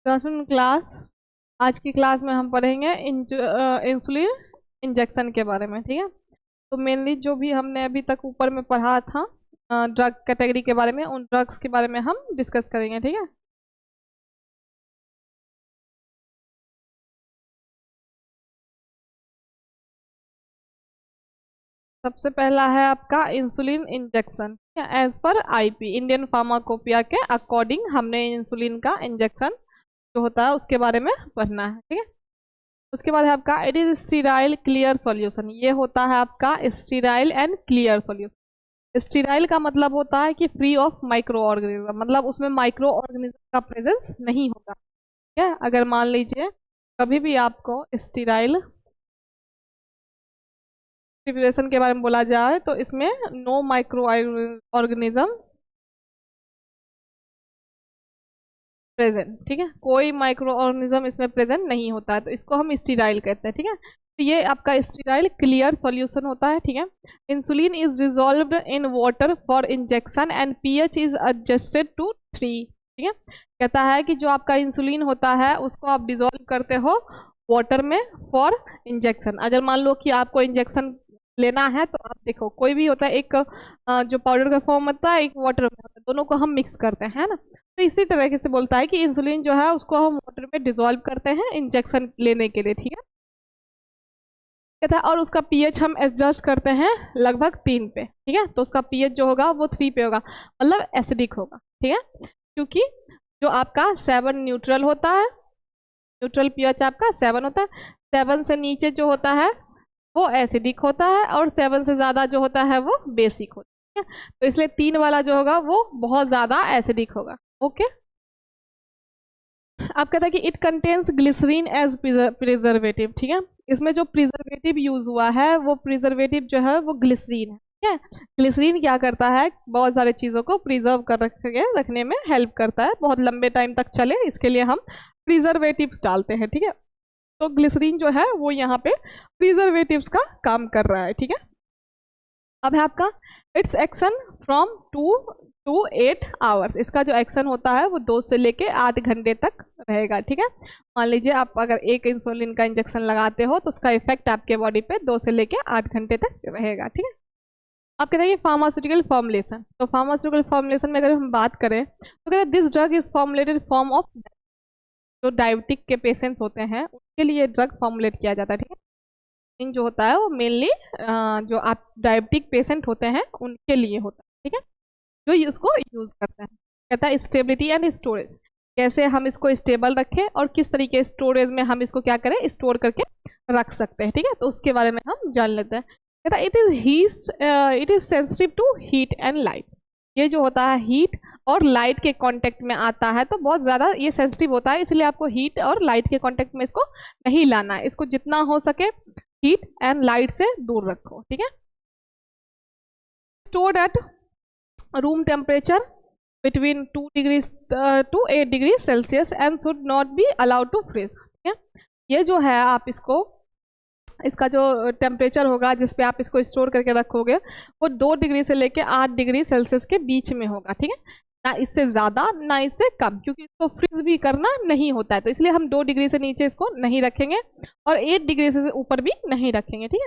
Afternoon class. आज की class में हम पढ़ेंगे इंसुलिन इंजेक्शन के बारे में। ठीक है, तो मेनली जो भी हमने अभी तक ऊपर में पढ़ा था ड्रग कैटेगरी के बारे में, उन ड्रग्स के बारे में हम डिस्कस करेंगे। ठीक है, सबसे पहला है आपका insulin injection. As per IP Indian pharmacopoeia के अकॉर्डिंग हमने इंसुलिन का इंजेक्शन जो होता है उसके बारे में पढ़ना है। ठीक है, उसके बाद है आपका it is sterile clear solution. ये होता है आपका sterile and clear solution. Sterile का मतलब होता है कि फ्री ऑफ माइक्रो ऑर्गेनिज्म, मतलब उसमें माइक्रो ऑर्गेनिज्म का प्रेजेंस नहीं होगा। ठीक है, अगर मान लीजिए कभी भी आपको स्टीराइल प्रिपरेशन के बारे में बोला जाए तो इसमें नो माइक्रो ऑर्गेनिज्म प्रेजेंट। ठीक है, कोई माइक्रो ऑर्गेनिज्म इसमें प्रेजेंट नहीं होता है, तो इसको हम स्टीराइल कहते हैं। ठीक है, तो ये आपका स्टीराइल क्लियर सॉल्यूशन होता है। ठीक है, insulin is dissolved in water for injection and pH is adjusted to 3। ठीक है, कहता है कि जो आपका इंसुलिन होता है उसको आप डिजोल्व करते हो वाटर में फॉर इंजेक्शन। अगर मान लो कि आपको इंजेक्शन लेना है तो आप देखो कोई भी होता है, एक जो पाउडर का फॉर्म होता है, एक वाटर में होता है, दोनों को हम मिक्स करते हैं, है ना। तो इसी तरीके से बोलता है कि इंसुलिन जो है उसको हम वाटर में डिजोल्व करते हैं इंजेक्शन लेने के लिए। ठीक है, कहता है और उसका पीएच हम एडजस्ट करते हैं लगभग 3 पे। ठीक है, तो उसका पीएच जो होगा वो 3 पे होगा, मतलब एसिडिक होगा। ठीक है, क्योंकि जो आपका 7 न्यूट्रल होता है, न्यूट्रल पीएच आपका 7 होता है। 7 से नीचे जो होता है वो एसिडिक होता है और 7 से ज़्यादा जो होता है वो बेसिक होता है। तो इसलिए 3 वाला जो होगा वो बहुत ज़्यादा एसिडिक होगा। ओके, आप कहता है कि it contains glycerin as preservative. ठीक है, इसमें जो प्रिजर्वेटिव यूज हुआ है वो प्रिजर्वेटिव जो है वो ग्लिसरीन है। ठीक है, ग्लिसरीन क्या करता है, बहुत सारे चीज़ों को प्रिजर्व कर रखने में हेल्प करता है, बहुत लंबे टाइम तक चले, इसके लिए हम प्रिजर्वेटिव्स डालते हैं। ठीक है, तो ग्लिसरीन जो है वो यहाँ पे प्रिजर्वेटिव्स का काम कर रहा है। ठीक है, अब है आपका it's action from 2 to 8 hours. इसका जो एक्शन होता है वो 2 से लेके 8 घंटे तक रहेगा। ठीक है, मान लीजिए आप अगर एक इंसुलिन का इंजेक्शन लगाते हो तो उसका इफेक्ट आपके बॉडी पे 2 से लेके 8 घंटे तक रहेगा। ठीक है, आप कहते हैं फार्मास्यूटिकल फॉर्मुलेशन। तो फार्मास्यूटिकल फॉर्मुलेशन में अगर हम बात करें तो कहते हैं this drug is formulated form of, जो डायबिटिक के पेशेंट्स होते हैं उनके लिए ड्रग फॉर्मुलेट किया जाता है। ठीक है, जो होता है वो मेनली जो आप डायबिटिक पेशेंट होते हैं उनके लिए होता है। ठीक है, जो उसको यूज करते हैं। कहता है स्टेबिलिटी एंड स्टोरेज, कैसे हम इसको स्टेबल रखें और किस तरीके स्टोरेज में हम इसको क्या करें, स्टोर करके रख सकते हैं। ठीक है, तो उसके बारे में हम जान लेते हैं। कहता है it is sensitive to heat and light. ये जो होता है हीट और लाइट के कांटेक्ट में आता है तो बहुत ज़्यादा ये सेंसिटिव होता है, इसलिए आपको हीट और लाइट के कांटेक्ट में इसको नहीं लाना है। इसको जितना हो सके हीट एंड लाइट से दूर रखो। ठीक है, stored at room temperature between 2 degree to 8 degree Celsius and should not be allowed to freeze. ठीक है, ये जो है आप इसको, इसका जो टेम्परेचर होगा जिस पे आप इसको स्टोर करके रखोगे वो 2 डिग्री से लेके 8 डिग्री सेल्सियस के बीच में होगा। ठीक है, ना इससे ज़्यादा ना इससे कम, क्योंकि इसको फ्रीज भी करना नहीं होता है, तो इसलिए हम 2 डिग्री से नीचे इसको नहीं रखेंगे और 8 डिग्री से ऊपर भी नहीं रखेंगे। ठीक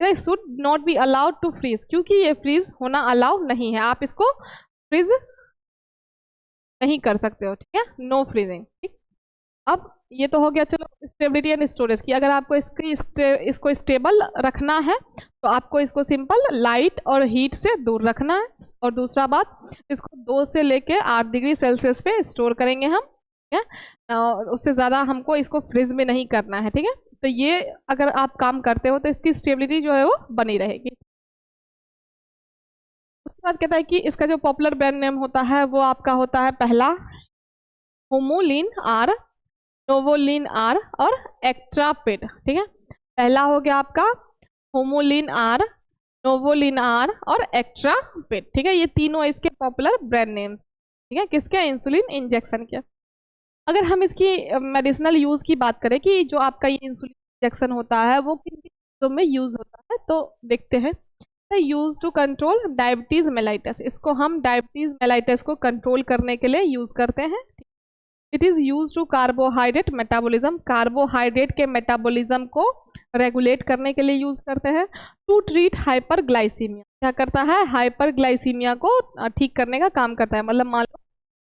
है, should not be allowed to freeze, क्योंकि ये फ्रीज होना अलाउ नहीं है, आप इसको फ्रीज नहीं कर सकते हो। ठीक है, नो फ्रीजिंग। ठीक, अब ये तो हो गया चलो स्टेबिलिटी एंड स्टोरेज की। अगर आपको इसको स्टेबल रखना है तो आपको इसको सिंपल लाइट और हीट से दूर रखना है, और दूसरा बात इसको 2 से लेके 8 डिग्री सेल्सियस पे स्टोर करेंगे हम। ठीक है, उससे ज़्यादा हमको इसको फ्रिज में नहीं करना है। ठीक है, तो ये अगर आप काम करते हो तो इसकी स्टेबिलिटी जो है वो बनी रहेगी। उसके बाद कहता है कि इसका जो पॉपुलर ब्रांड नेम होता है वो आपका होता है पहला होमोलिन आर, नोवोलिन आर और एक्ट्रापिड। ठीक है, पहला हो गया आपका होमोलिन आर, नोवोलिन आर और एक्ट्रापिड। ठीक है, ये तीनों इसके पॉपुलर ब्रांड नेम्स। ठीक है, किसके, इंसुलिन इंजेक्शन के। अगर हम इसकी मेडिसिनल यूज की बात करें कि जो आपका ये इंसुलिन इंजेक्शन होता है वो किन किन चीज़ों में यूज होता है तो देखते हैं। Use to control diabetes mellitus, इसको हम डायबिटीज मेलाइटस को कंट्रोल करने के लिए यूज करते हैं। It is use to carbohydrate metabolism, carbohydrate के मेटाबॉलिज्म को रेगुलेट करने के लिए यूज करते हैं। टू ट्रीट हाइपरग्लाइसीमिया, क्या करता है, हाइपरग्लाइसीमिया को ठीक करने का काम करता है। मतलब मान लो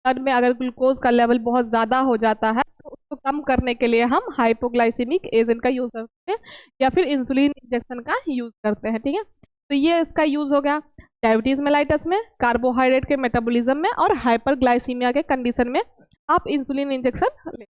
ब्लड में अगर ग्लूकोज का लेवल बहुत ज़्यादा हो जाता है तो उसको कम करने के लिए हम हाइपोग्लाइसेमिक एजेंट का यूज़ करते हैं या फिर इंसुलिन इंजेक्शन का यूज़ करते हैं। ठीक है, तो ये इसका यूज़ हो गया डायबिटीज़ मेलाइटस में, कार्बोहाइड्रेट के मेटाबॉलिज्म में और हाइपरग्लाइसीमिया के कंडीशन में आप इंसुलिन इंजेक्शन ले।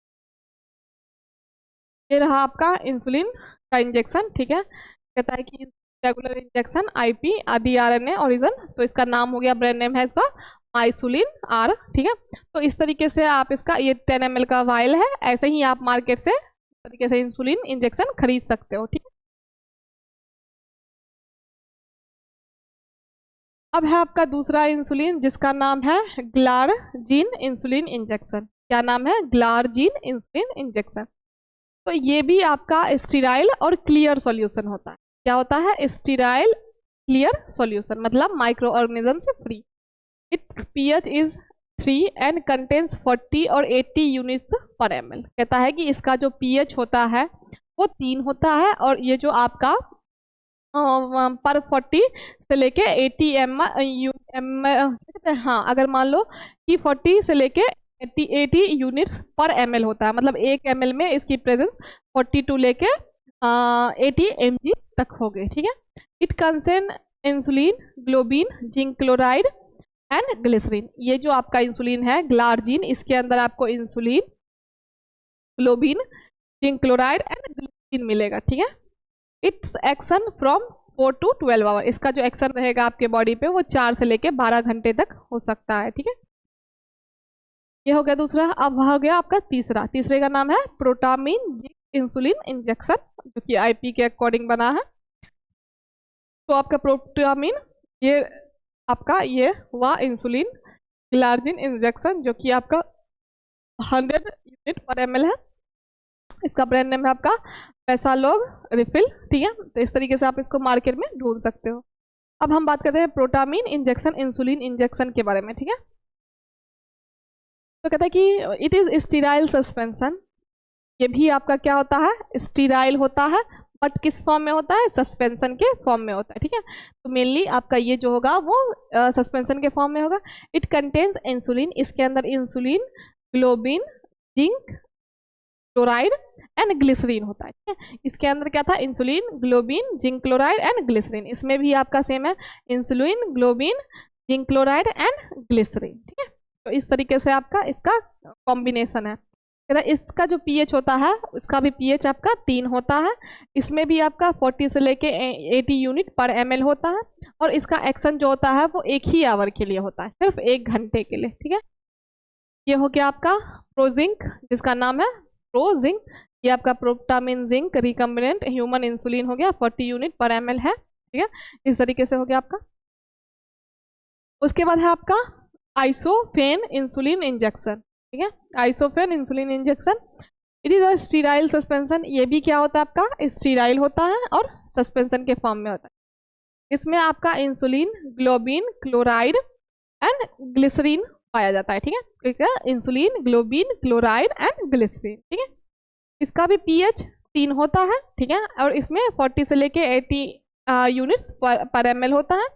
ये रहा आपका इंसुलिन का इंजेक्शन। ठीक है, कहता है कि रेगुलर इंजेक्शन आईपी डीआरएनए ओरिजिन, तो इसका नाम हो गया, ब्रांड नेम है इसका माइसुलिन आर। ठीक है, तो इस तरीके से आप इसका, ये 10 ml का वायल है, ऐसे ही आप मार्केट से इस तरीके से इंसुलिन इंजेक्शन खरीद सकते हो। ठीक है, अब है आपका दूसरा इंसुलिन जिसका नाम है ग्लारजीन इंसुलिन इंजेक्शन। क्या नाम है, ग्लारजीन इंसुलिन इंजेक्शन। तो ये भी आपका स्टीराइल और क्लियर सॉल्यूशन होता है। क्या होता है, स्टीराइल क्लियर सॉल्यूशन, मतलब माइक्रो ऑर्गेनिज्म से free. It's pH is 3 and contains 40 और 80 यूनिट्स पर ml। कहता है कि इसका जो पीएच होता है वो 3 होता है और ये जो आपका पर 40 से लेके 80 हाँ, अगर मान लो कि 40 से लेके 80 यूनिट्स पर ml होता है, मतलब 1 ml में इसकी प्रेजेंस 42 लेके 80 mg तक हो गई। ठीक है, it contains insulin, globin, zinc chloride and glycerine. ये जो आपका इंसुलिन है ग्लारजीन, इसके अंदर आपको insulin, globin, zinc chloride and glycerine मिलेगा। ठीक है, it's action from 4 to 12 hour, इसका जो एक्शन रहेगा आपके बॉडी पे वो 4 से लेके 12 घंटे तक हो सकता है। ठीक है, ये हो गया दूसरा। अब हो गया आपका तीसरा, तीसरे का नाम है प्रोटामिन जिंक इंसुलिन इंजेक्शन, जो कि आईपी के अकॉर्डिंग बना है। तो आपका प्रोटामिन, ये आपका ये हुआ इंसुलिन ग्लारजीन इंजेक्शन, जो कि आपका 100 यूनिट पर ml है। इसका ब्रांड नेम है आपका पैसालोग रिफिल। ठीक है, तो इस तरीके से आप इसको मार्केट में ढूंढ सकते हो। अब हम बात करते हैं प्रोटामिन इंजेक्शन इंसुलिन इंजेक्शन के बारे में। ठीक है, तो कहता है कि इट इज स्टीराइल सस्पेंशन। ये भी आपका क्या होता है, स्टीराइल होता है, बट किस फॉर्म में होता है, सस्पेंशन के फॉर्म में होता है। ठीक है, तो मेनली आपका ये जो होगा वो सस्पेंशन के फॉर्म में होगा। इट कंटेन्स इंसुलिन, इसके अंदर insulin, globin, zinc chloride and glycerin होता है। ठीक है, इसके अंदर क्या था, insulin, globin, zinc chloride and glycerin. इसमें भी आपका सेम है, insulin, globin, zinc chloride and glycerin. ठीक है, तो इस तरीके से आपका इसका कॉम्बिनेशन है। इसका जो पीएच होता है, इसका भी पीएच आपका 3 होता है। इसमें भी आपका 40 से लेके 80 यूनिट पर ml होता है और इसका एक्शन जो होता है वो 1 ही आवर के लिए होता है, सिर्फ 1 घंटे के लिए। ठीक है, ये हो गया आपका प्रोजिंक, जिसका नाम है प्रोजिंक। ये आपका protamine zinc recombinant human insulin हो गया, 40 यूनिट पर ml है। ठीक है, इस तरीके से हो गया आपका। उसके बाद है आपका आइसोफेन इंसुलिन इंजेक्शन। ठीक है, isophane insulin injection, it is a sterile suspension. ये भी क्या होता है आपका, स्टीराइल होता है और सस्पेंशन के फॉर्म में होता है। इसमें आपका insulin, globin, chloride and glycerin पाया जाता है। ठीक है, ठीक है, insulin, globin, chloride and glycerin. ठीक है, इसका भी पीएच 3 होता है। ठीक है, और इसमें 40 से लेके 80 यूनिट्स पर ml होता है।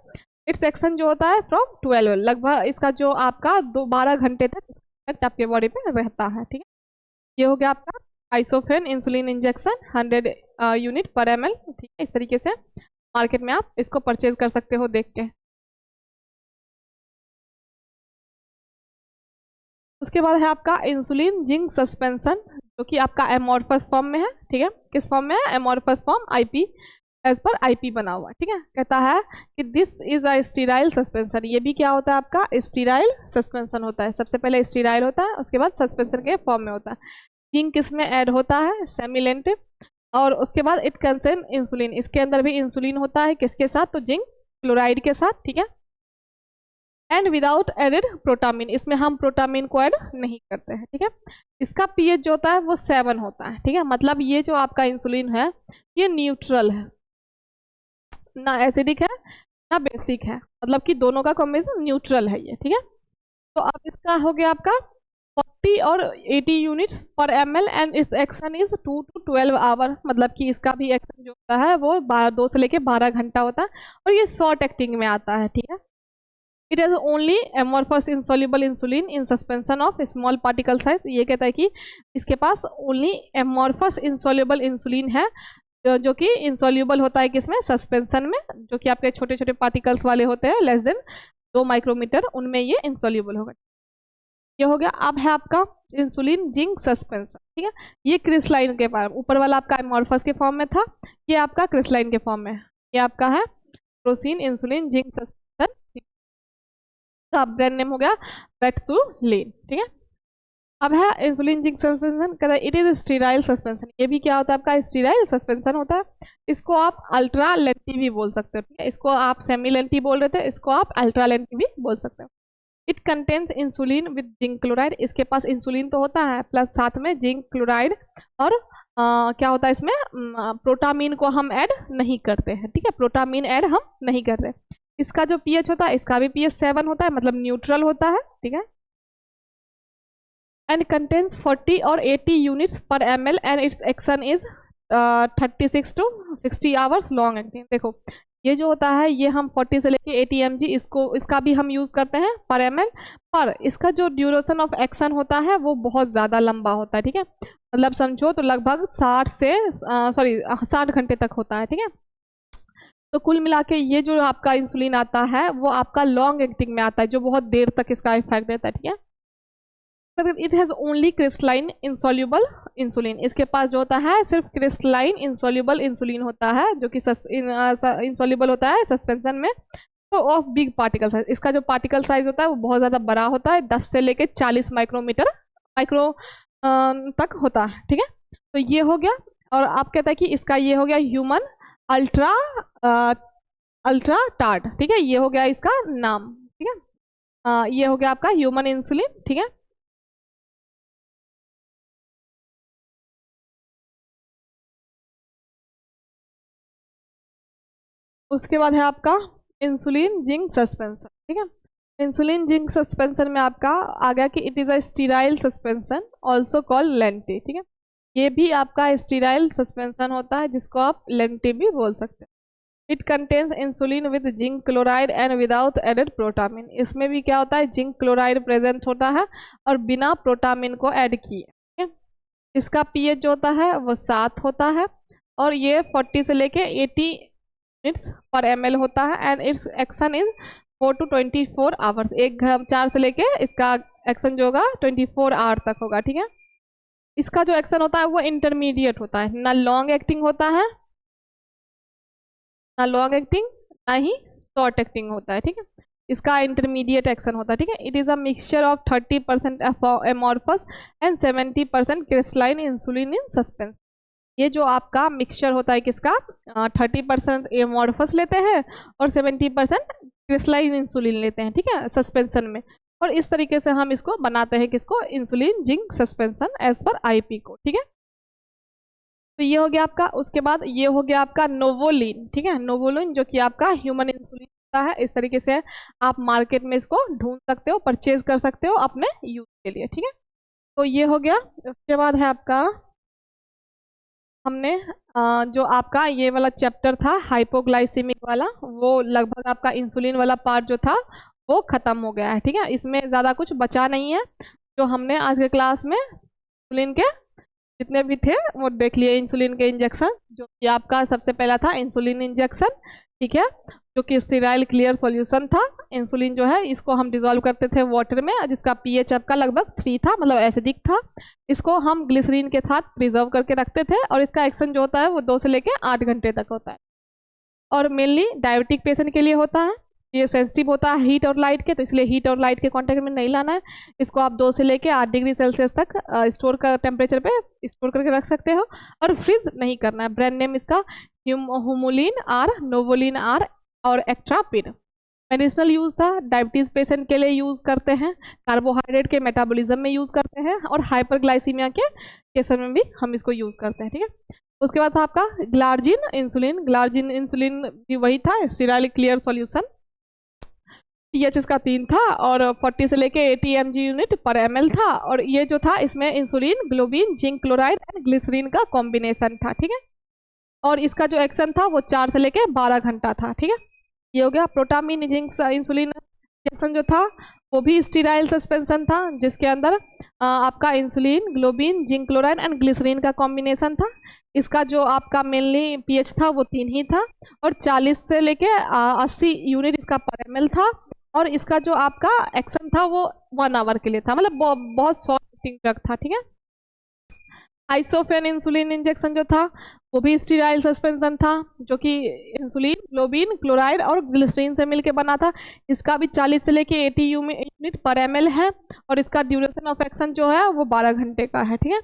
इट्स एक्शन जो होता है फ्रॉम 12, लगभग इसका जो आपका 12 घंटे तक आपके बॉडी पे रहता है। ठीक है, ये हो गया आपका आइसोफेन इंसुलिन इंजेक्शन 100 यूनिट पर ml। ठीक है, इस तरीके से मार्केट में आप इसको परचेज कर सकते हो देख के। उसके बाद है आपका इंसुलिन जिंक सस्पेंशन, जो कि आपका एमोर्फस फॉर्म में है। ठीक है, किस फॉर्म में है, amorphous form, IP, as per IP बना हुआ। ठीक है, कहता है कि this is a sterile suspension. ये भी क्या होता है आपका, स्टीराइल सस्पेंशन होता है। सबसे पहले स्टीराइल होता है, उसके बाद सस्पेंशन के फॉर्म में होता है। जिंक इसमें ऐड होता है, सेमिलेंट, और उसके बाद इट कंटेन इंसुलिन, इसके अंदर भी इंसुलिन होता है, किसके साथ, तो जिंक क्लोराइड के साथ। ठीक है, एंड विदाउट एडेड प्रोटामिन, इसमें हम प्रोटामिन को ऐड नहीं करते हैं। ठीक है, इसका पीएच जो होता है वो 7 होता है। ठीक है, मतलब ये जो आपका इंसुलिन है ये न्यूट्रल है, ना एसिडिक है ना बेसिक है, मतलब कि दोनों का कॉम्बिनेशन न्यूट्रल है ये। ठीक है, तो अब इसका हो गया आपका 40 और 80 यूनिट्स पर ml एंड इस एक्शन इज 2 to 12 आवर, मतलब कि इसका भी एक्शन जो होता है वो 2 से लेके 12 घंटा होता है और ये शॉर्ट एक्टिंग में आता है, ठीक है। It has only amorphous insoluble insulin in suspension of small particle size, ये कहता है कि इसके पास ओनली एमोर्फस इंसॉल्युबल इंसुलिन है जो कि इंसॉल्युबल होता है किसमें, सस्पेंशन में, जो कि आपके छोटे छोटे पार्टिकल्स वाले होते हैं लेस देन 2 माइक्रोमीटर, उनमें ये इंसॉल्युबल होगा। ये हो गया। अब है आपका इंसुलिन जिंक सस्पेंशन, ठीक है। ये क्रिस्टलाइन के फॉर्म, ऊपर वाला आपका एमोर्फस के फॉर्म में था, ये आपका क्रिस्टलाइन के फॉर्म में है। ये आपका है प्रोसीन इंसुलिन जिंक सस्पेंशन, तो ब्रांड नेम हो गया वेटसुलिन, ठीक है। अब है इंसुलिन जिंक सस्पेंशन, कहता है इट इज स्टीराइल सस्पेंशन। ये भी क्या होता है आपका, स्टीराइल सस्पेंशन होता है। इसको आप अल्ट्रा लेंटी भी बोल सकते हो, ठीक है। इसको आप सेमी लेंटी बोल रहे थे, इसको आप अल्ट्रा लेंटी भी बोल सकते हो। It contains insulin with zinc chloride, इसके पास इंसुलिन तो होता है प्लस साथ में जिंक क्लोराइड, और क्या होता है इसमें, प्रोटामीन को हम ऐड नहीं करते हैं, ठीक है। प्रोटामीन ऐड हम नहीं करते। इसका जो पीएच होता है, इसका भी पीएच 7 होता है, मतलब न्यूट्रल होता है, ठीक है। एंड कंटेन्स 40 और 80 यूनिट्स पर ml and it's action is 36 to 60 hours long acting. देखो ये जो होता है ये हम 40 से लेके 80 mg इसका भी हम यूज करते हैं पर ml, पर इसका जो ड्यूरेशन ऑफ एक्शन होता है वो बहुत ज़्यादा लंबा होता है, ठीक है। मतलब समझो तो लगभग 60 घंटे तक होता है, ठीक है। तो कुल मिला के ये जो आपका इंसुलिन आता है वो आपका लॉन्ग एक्टिंग में आता है, जो बहुत देर तक इसका इफेक्ट देता है, ठीक है। It has only crystalline insoluble insulin, इसके पास जो होता है सिर्फ क्रिस्टलाइन इंसॉल्युबल इंसुलिन होता है, जो कि इंसॉल्युबल होता है सस्पेंशन में, तो ऑफ बिग पार्टिकल साइज। इसका जो पार्टिकल साइज होता है वो बहुत ज़्यादा बड़ा होता है, 10 से लेके 40 माइक्रो तक होता है, ठीक है। तो ये हो गया। और आप कहता है कि इसका ये हो गया ह्यूमन अल्ट्रा अल्ट्रा टार्ड, ठीक है। ये हो गया इसका नाम, ठीक है। ये हो गया आपका ह्यूमन इंसुलिन, ठीक है। उसके बाद है आपका इंसुलिन जिंक सस्पेंशन, ठीक है। इंसुलिन जिंक सस्पेंशन में आपका आ गया कि it is a sterile suspension also called lenti, ठीक है। ये भी आपका स्टीराइल सस्पेंशन होता है जिसको आप लेंटी भी बोल सकते हैं। It contains insulin with zinc chloride and without added protamine, इसमें भी क्या होता है जिंक क्लोराइड प्रेजेंट होता है और बिना प्रोटामिन को ऐड किए, ठीक है। इसका पीएच जो होता है वो 7 होता है और ये 40 से लेके 80 यूनिट्स पर ml होता है and it's action is 4 to 24 hours, 4 से लेके इसका एक्शन जो होगा 24 आवर तक होगा, ठीक है। इसका जो एक्शन होता है वो इंटरमीडिएट होता है, ना लॉन्ग एक्टिंग होता है, ना लॉन्ग एक्टिंग ना ही शॉर्ट एक्टिंग होता है, ठीक है। इसका इंटरमीडिएट एक्शन होता है, ठीक है। It is a mixture of 30% amorphous and 70% crystalline insulin in suspense. ये जो आपका मिक्सचर होता है किसका, 30% एमोर्फस लेते हैं और 70% क्रिस्टलाइन इंसुलिन लेते हैं, ठीक है, सस्पेंशन में। और इस तरीके से हम इसको बनाते हैं किसको, insulin zinc suspension as per IP को, ठीक है। तो ये हो गया आपका। उसके बाद ये हो गया आपका नोवोलिन, ठीक है। नोवोलिन जो कि आपका ह्यूमन इंसुलिन होता है, इस तरीके से आप मार्केट में इसको ढूंढ सकते हो, परचेज कर सकते हो अपने यूज के लिए, ठीक है। तो ये हो गया। उसके बाद है आपका, हमने जो आपका ये वाला चैप्टर था हाइपोग्लाइसीमिक वाला, वो लगभग आपका इंसुलिन वाला पार्ट जो था वो खत्म हो गया है, ठीक है। इसमें ज़्यादा कुछ बचा नहीं है। जो हमने आज के क्लास में इंसुलिन के जितने भी थे वो देख लिए। इंसुलिन के इंजेक्शन जो कि आपका सबसे पहला था इंसुलिन इंजेक्शन, ठीक है, जो कि स्टेराइल क्लियर सॉल्यूशन था। इंसुलिन जो है इसको हम डिजोल्व करते थे वाटर में, जिसका पीएच आपका लगभग 3 था, मतलब एसिडिक था। इसको हम ग्लिसरीन के साथ प्रिजर्व करके रखते थे और इसका एक्शन जो होता है वो 2 से लेके 8 घंटे तक होता है और मेनली डायबिटिक पेशेंट के लिए होता है। ये सेंसिटिव होता है हीट और लाइट के, तो इसलिए हीट और लाइट के कांटेक्ट में नहीं लाना है। इसको आप 2 से लेके 8 डिग्री सेल्सियस तक स्टोर कर टेम्परेचर पे स्टोर करके रख सकते हो और फ्रीज नहीं करना है। ब्रांड नेम इसका हुमुलिन आर, नोवोलिन आर और एक्ट्रापिड। मेडिसिनल यूज था, डायबिटीज पेशेंट के लिए यूज करते हैं, कार्बोहाइड्रेट के मेटाबॉलिज्म में यूज करते हैं और हाइपरग्लाइसीमिया के केस में भी हम इसको यूज करते हैं, ठीक है। उसके बाद था आपका ग्लार्जिन इंसुलिन। ग्लार्जिन इंसुलिन भी वही था, स्टेराइल क्लियर सॉल्यूशन। पीएच इसका 3 था और 40 से लेके 80 mg/ml था। और ये जो था इसमें insulin, globin, zinc chloride and glycerin का कॉम्बिनेशन था, ठीक है। और इसका जो एक्शन था वो 4 से लेके 12 घंटा था, ठीक है। ये हो गया। प्रोटामिन जिंक इंसुलिन इंजेक्शन जो था वो भी स्टीराइल सस्पेंशन था, जिसके अंदर आपका insulin, globin, zinc chloride and glycerin का कॉम्बिनेशन था। इसका जो आपका मेनली पीएच था वो 3 ही था और 40 से लेके 80 यूनिट इसका पर ml था। और इसका जो आपका एक्शन था वो 1 आवर के लिए था, मतलब बहुत शॉर्ट एक्टिंग ड्रग था, ठीक है। आइसोफेन इंसुलिन इंजेक्शन जो था वो भी स्टीराइल सस्पेंशन था, जो कि इंसुलिन, ग्लोबिन, क्लोराइड और ग्लिसरीन से मिलके बना था। इसका भी 40 से लेके 80 यूनिट पर ml है और इसका ड्यूरेशन ऑफ एक्शन जो है वो 12 घंटे का है, ठीक है।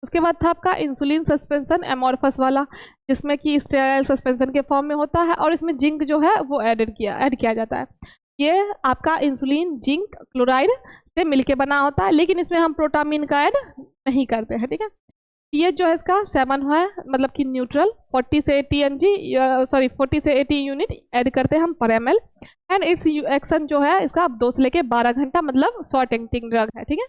उसके बाद था आपका इंसुलिन सस्पेंशन एमॉर्फस वाला, जिसमें कि स्टेराइल सस्पेंशन के फॉर्म में होता है और इसमें जिंक जो है वो ऐड किया जाता है। ये आपका इंसुलिन, जिंक, क्लोराइड से मिलके बना होता है, लेकिन इसमें हम प्रोटामिन का ऐड नहीं करते हैं, ठीक है। पीएच जो है इसका 7 है, मतलब कि न्यूट्रल। 40 से 80 यूनिट ऐड करते हैं हम पर ml। एंड इट्स एक्शन जो है इसका 2 से लेके 12 घंटा, मतलब शॉर्ट एक्टिंग ड्रग है, ठीक है।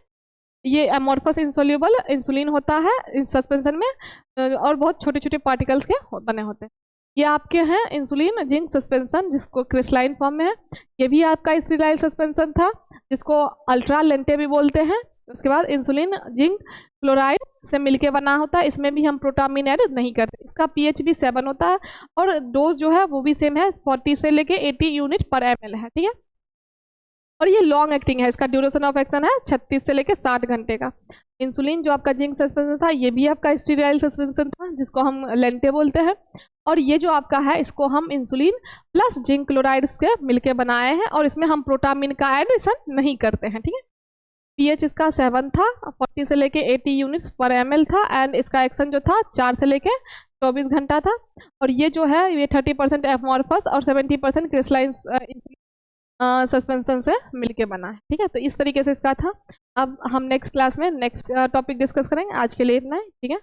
ये एमॉर्फस इंसोल्यूबल इंसुलिन होता है इस सस्पेंशन में और बहुत छोटे छोटे पार्टिकल्स के बने होते हैं। ये आपके हैं इंसुलिन जिंक सस्पेंशन, जिसको क्रिस्टलाइन फॉर्म में है। ये भी आपका स्टीराइल सस्पेंशन था, जिसको अल्ट्रा लेंटे भी बोलते हैं। उसके बाद इंसुलिन, जिंक, क्लोराइड से मिलके बना होता है, इसमें भी हम प्रोटामिन ऐड नहीं करते। इसका पीएच भी 7 होता है और डोज जो है वो भी सेम है, 40 से लेके 80 यूनिट पर ml है, ठीक है। और ये लॉन्ग एक्टिंग है, इसका ड्यूरेशन ऑफ एक्शन है 36 से लेके 60 घंटे का। इंसुलिन जो आपका जिंक सस्पेंशन था ये भी आपका स्टीराइल सस्पेंशन था, जिसको हम लेंटे बोलते हैं। और ये जो आपका है इसको हम इंसुलिन प्लस जिंक क्लोराइड के मिलके बनाए हैं और इसमें हम प्रोटामिन का एडिशन नहीं करते हैं, ठीक है। पीएच इसका 7 था, 40 से लेके 80 यूनिट्स पर ml था एंड इसका एक्शन जो था 4 से लेके 24 घंटा था। और ये जो है ये 30% एमॉर्फस और 70% क्रिस्टलाइन सस्पेंशन से मिलके बना है, ठीक है। तो इस तरीके से इसका था। अब हम नेक्स्ट क्लास में नेक्स्ट टॉपिक डिस्कस करेंगे। आज के लिए इतना है, ठीक है।